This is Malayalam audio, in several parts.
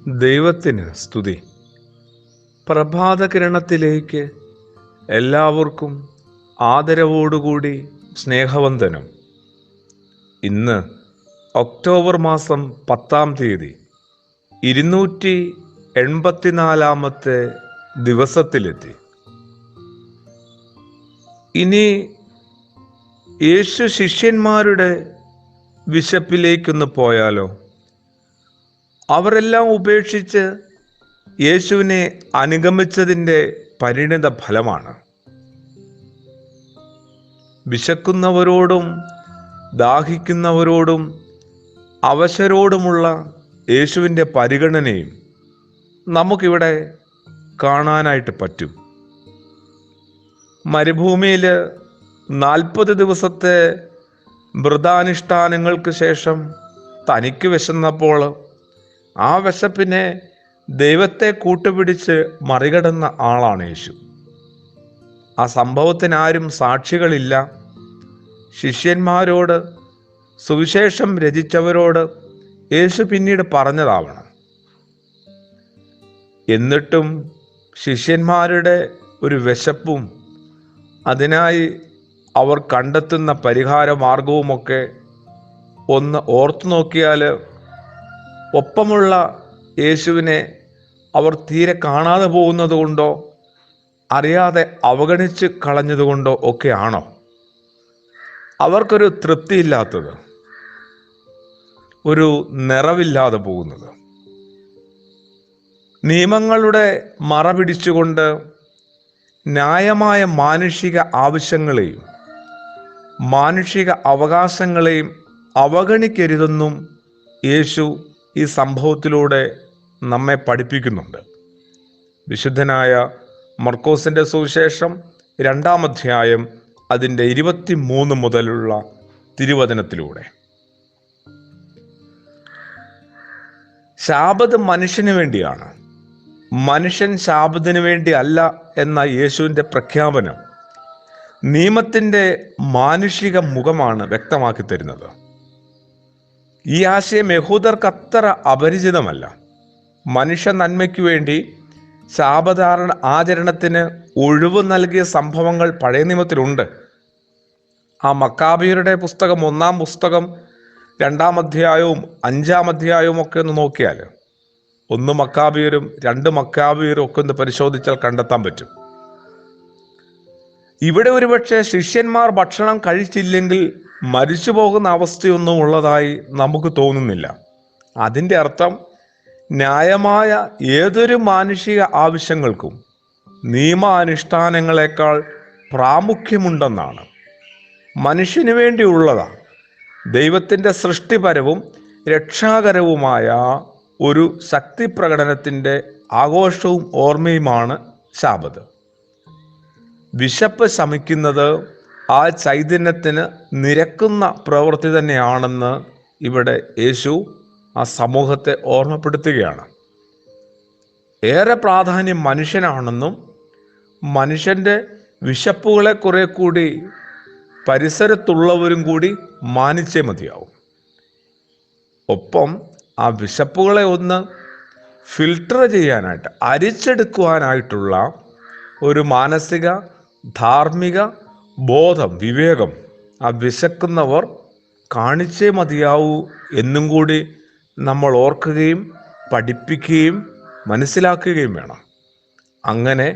ദൈവത്തിന് സ്തുതി. പ്രഭാതകിരണത്തിലേക്ക് എല്ലാവർക്കും ആദരവോടുകൂടി സ്നേഹവന്ദനം. ഇന്ന് ഒക്ടോബർ മാസം 10-ാം തീയതി 284-ാമത്തെ ദിവസത്തിലെത്തി. ഇനി യേശു ശിഷ്യന്മാരുടെ വിശപ്പിലേക്കൊന്ന് പോയാലോ? അവരെല്ലാം ഉപേക്ഷിച്ച് യേശുവിനെ അനുഗമിച്ചതിൻ്റെ പരിണിത ഫലമാണ്. വിശക്കുന്നവരോടും ദാഹിക്കുന്നവരോടും അവശരോടുമുള്ള യേശുവിൻ്റെ പരിഗണനയും നമുക്കിവിടെ കാണാനായിട്ട് പറ്റും. മരുഭൂമിയിൽ 40 ദിവസത്തെ വ്രതാനുഷ്ഠാനങ്ങൾക്ക് ശേഷം തനിക്ക് വിശന്നപ്പോൾ ആ വിശപ്പിനെ ദൈവത്തെ കൂട്ടുപിടിച്ച് മറികടന്ന ആളാണ് യേശു. ആ സംഭവത്തിന് ആരും സാക്ഷികളില്ല. ശിഷ്യന്മാരോട്, സുവിശേഷം രചിച്ചവരോട് യേശു പിന്നീട് പറഞ്ഞതാവണം. എന്നിട്ടും ശിഷ്യന്മാരുടെ ഒരു വിശപ്പും അതിനായി അവർ കണ്ടെത്തുന്ന പരിഹാര മാർഗവുമൊക്കെ ഒന്ന് ഓർത്തു നോക്കിയാൽ ഒപ്പമുള്ള യേശുവിനെ അവർ തീരെ കാണാതെ പോകുന്നത് കൊണ്ടോ അറിയാതെ അവഗണിച്ച് കളഞ്ഞതുകൊണ്ടോ ഒക്കെയാണോ അവർക്കൊരു തൃപ്തിയില്ലാത്തത്, ഒരു നിറവില്ലാതെ പോകുന്നത്? നിയമങ്ങളുടെ മറ പിടിച്ചുകൊണ്ട് ന്യായമായ മാനുഷിക ആവശ്യങ്ങളെയും മാനുഷിക അവകാശങ്ങളെയും അവഗണിക്കരുതെന്നും യേശു ഈ സംഭവത്തിലൂടെ നമ്മെ പഠിപ്പിക്കുന്നുണ്ട്. വിശുദ്ധനായ മർക്കോസിൻ്റെ സുവിശേഷം 2-ാം അധ്യായം അതിൻ്റെ 23 മുതലുള്ള തിരുവചനത്തിലൂടെ. ശാബത്ത് മനുഷ്യന് വേണ്ടിയാണ്, മനുഷ്യൻ ശാബത്തിന് വേണ്ടി അല്ല എന്ന യേശുവിൻ്റെ പ്രഖ്യാപനം നിയമത്തിൻ്റെ മാനുഷിക മുഖമാണ് വ്യക്തമാക്കി തരുന്നത്. ഈ ആശയം യഹൂദർക്ക് അത്ര അപരിചിതമല്ല. മനുഷ്യ നന്മയ്ക്ക് വേണ്ടി ശാപധാരണ ആചരണത്തിന് ഒഴിവ് നൽകിയ സംഭവങ്ങൾ പഴയ നിയമത്തിലുണ്ട്. ആ മക്കാബിയരുടെ പുസ്തകം 1-ാം പുസ്തകം 2-ാം അധ്യായവും 5-ാം അധ്യായവും ഒക്കെ ഒന്ന് നോക്കിയാൽ 1 മക്കാബിയരും 2 മക്കാബിയരും ഒക്കെ ഒന്ന് പരിശോധിച്ചാൽ കണ്ടെത്താൻ പറ്റും. ഇവിടെ ഒരുപക്ഷെ ശിഷ്യന്മാർ ഭക്ഷണം കഴിച്ചില്ലെങ്കിൽ മരിച്ചു പോകുന്ന അവസ്ഥയൊന്നും ഉള്ളതായി നമുക്ക് തോന്നുന്നില്ല. അതിൻ്റെ അർത്ഥം ന്യായമായ ഏതൊരു മാനുഷിക ആവശ്യങ്ങൾക്കും നിയമാനുഷ്ഠാനങ്ങളെക്കാൾ പ്രാമുഖ്യമുണ്ടെന്നാണ്. മനുഷ്യന് വേണ്ടിയുള്ളതാണ്. ദൈവത്തിൻ്റെ സൃഷ്ടിപരവും രക്ഷാകരവുമായ ഒരു ശക്തി പ്രകടനത്തിൻ്റെ ആഘോഷവും ഓർമ്മയുമാണ് ശാബത്ത്. വിശപ്പ് ശമിക്കുന്നത് ആ ചൈതന്യത്തിന് നിരക്കുന്ന പ്രവൃത്തി തന്നെയാണെന്ന് ഇവിടെ യേശു ആ സമൂഹത്തെ ഓർമ്മപ്പെടുത്തുകയാണ്. ഏറെ പ്രാധാന്യം മനുഷ്യനാണെന്നും മനുഷ്യൻ്റെ വിശപ്പുകളെ കുറെ കൂടി പരിസരത്തുള്ളവരും കൂടി മാനിച്ചേ മതിയാവും. ഒപ്പം ആ വിശപ്പുകളെ ഒന്ന് ഫിൽട്ടർ ചെയ്യാനായിട്ട്, അരിച്ചെടുക്കുവാനായിട്ടുള്ള ഒരു മാനസിക ധാർമ്മിക ബോധം, വിവേകം ആ വിശക്കുന്നവർ കാണിച്ചേ മതിയാവൂ എന്നും കൂടി നമ്മൾ ഓർക്കുകയും പഠിപ്പിക്കുകയും മനസ്സിലാക്കുകയും വേണം. അങ്ങനെ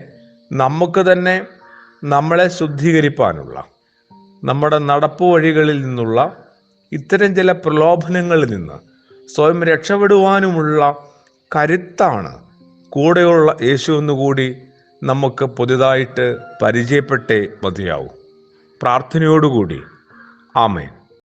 നമുക്ക് തന്നെ നമ്മളെ ശുദ്ധീകരിപ്പാനുള്ള, നമ്മുടെ നടപ്പു വഴികളിൽ നിന്നുള്ള ഇത്തരം ചില പ്രലോഭനങ്ങളിൽ നിന്ന് സ്വയം രക്ഷപ്പെടുവാനുമുള്ള കരുത്താണ് കൂടെയുള്ള യേശു എന്നുകൂടി നമുക്ക് പുതുതായിട്ട് പരിചയപ്പെട്ടേ മതിയാവും. പ്രാർത്ഥനയോടുകൂടി ആമേൻ.